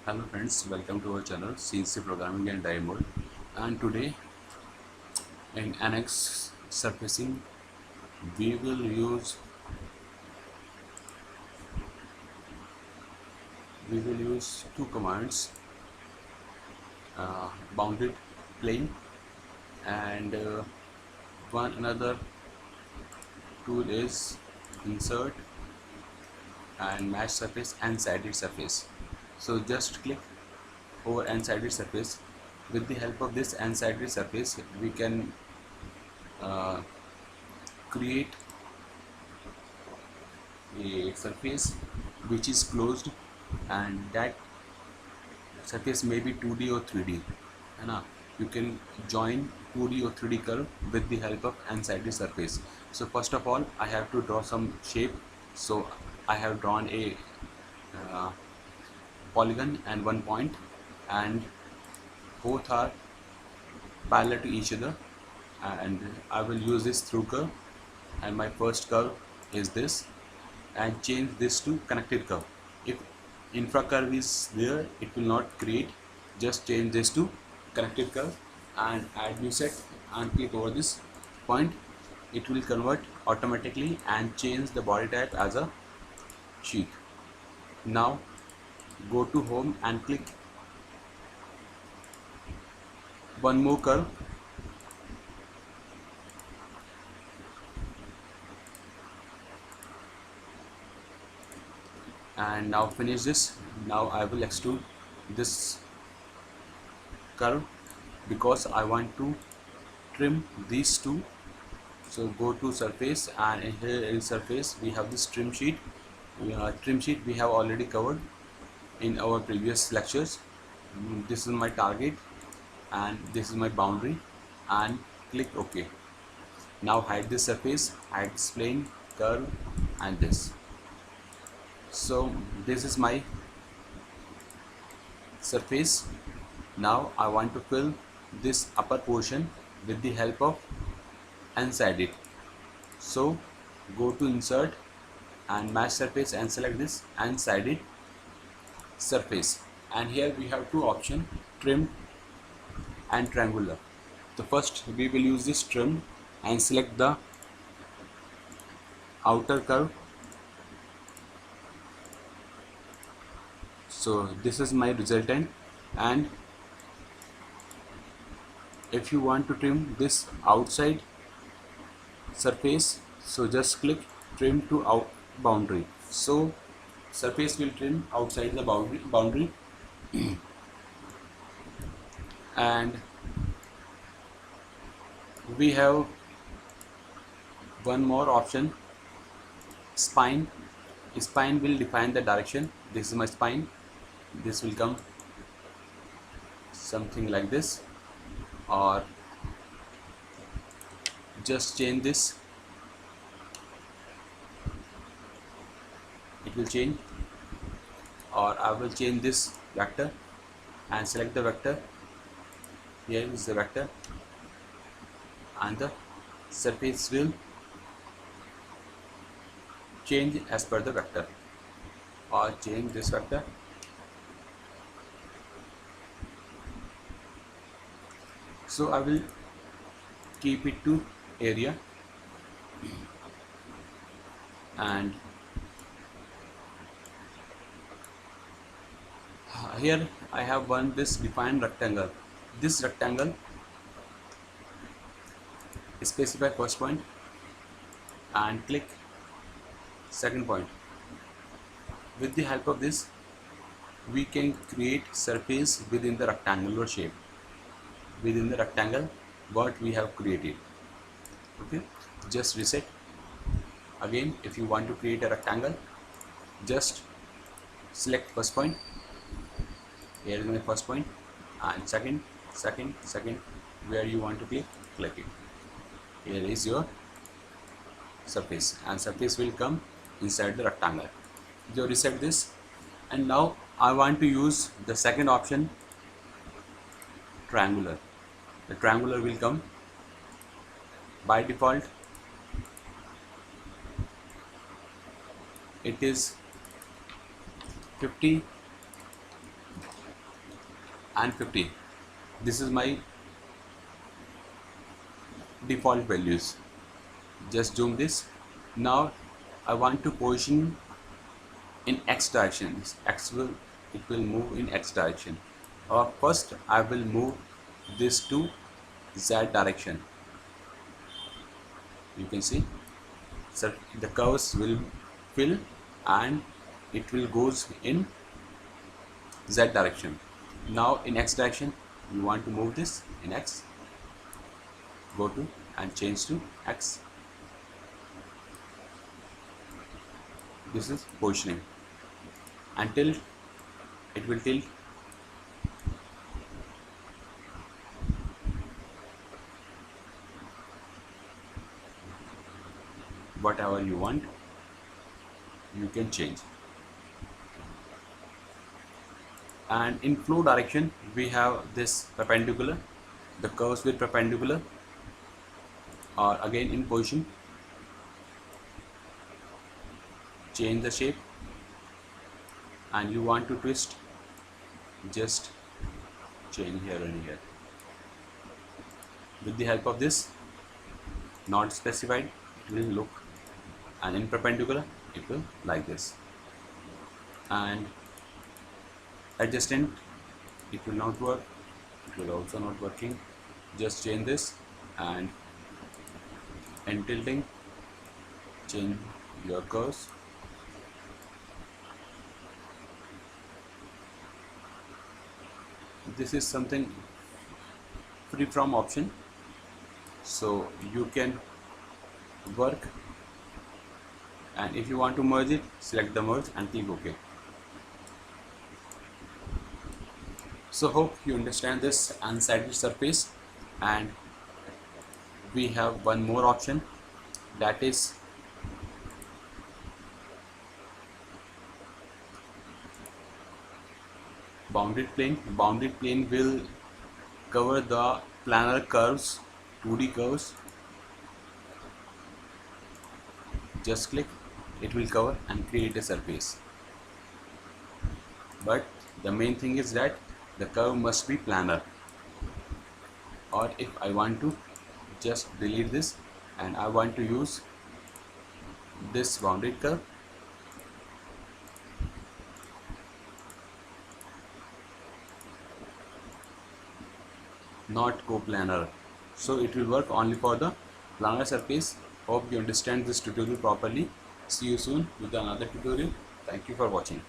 Hello friends, welcome to our channel CNC Programming and Die Mold. And today in NX surfacing we will use two commands, bounded plane and one another tool is insert and match surface and sided surface. So just click over n-sided surface. With the help of this n-sided surface we can uh, create a surface which is closed, and that surface may be 2D or 3D, है ना. You can join 2D or 3D curve with the help of n-sided surface. So first of all I have to draw some shape. So I have drawn a uh, polygon and one point, and both are parallel to each other, and I will use this through curve, and my first curve is this, and change this to connected curve. If infra curve is there it will not create, just change this to connected curve and add new set and click over this point. It will convert automatically and change the body type as a sheet. Now go to home and click one more curve, and now finish this. Now I will extrude this curve because I want to trim these two. So go to surface, and here in surface we have this trim sheet. Trim sheet we have already covered in our previous lectures. This is my target and this is my boundary, and click OK. Now hide this surface, hide this plane, curve and this. So this is my surface. Now I want to fill this upper portion with the help of n-sided. So go to insert and match surface and select this n-sided surface, and here we have two options, trim and triangular. So first we will use this trim and select the outer curve. So this is my resultant, and if you want to trim this outside surface, so just click trim to out boundary. So surface will trim outside the boundary and we have one more option, spine. Spine will define the direction. This is my spine. This will come something like this, or just change this, it will change, or I will change this vector and select the vector. Here is the vector, and the surface will change as per the vector, or change this vector. So I will keep it to area, and here I have this defined rectangle. This rectangle specify first point and click second point. With the help of this we can create surface within the rectangular shape, within the rectangle what we have created. Okay, just reset again. If you want to create a rectangle, just select first point. Here is my first point, and second, where you want to click it. Here is your surface, and surface will come inside the rectangle. You reset this, and now I want to use the second option, triangular. The triangular will come by default. It is 50 and 50. This is my default values. Just zoom this. Now I want to position in x direction. It will move in x direction. First I will move this to z direction. You can see, so the curves will fill and it will goes in z direction. Now in x direction you want to move this in x, go to and change to x. This is positioning until it will tilt. Whatever you want, you can change. And in flow direction we have this perpendicular, the curves with perpendicular are again in position. Change the shape and you want to twist, just change here and here. With the help of this not specified, it will look, and in perpendicular it will like this. And adjacent, it will not work, it will also not working. Just change this, and in tilting change your curves. This is something free from option, so you can work, and if you want to merge it, select the merge and click OK. So hope you understand this unsided surface. And we have one more option, that is bounded plane. Bounded plane will cover the planar curves, 2D curves. Just click, it will cover and create a surface. But the main thing is that the curve must be planar. Or if I want to just delete this and I want to use this bounded curve, not coplanar, so it will work only for the planar surface. Hope you understand this tutorial properly. See you soon with another tutorial. Thank you for watching.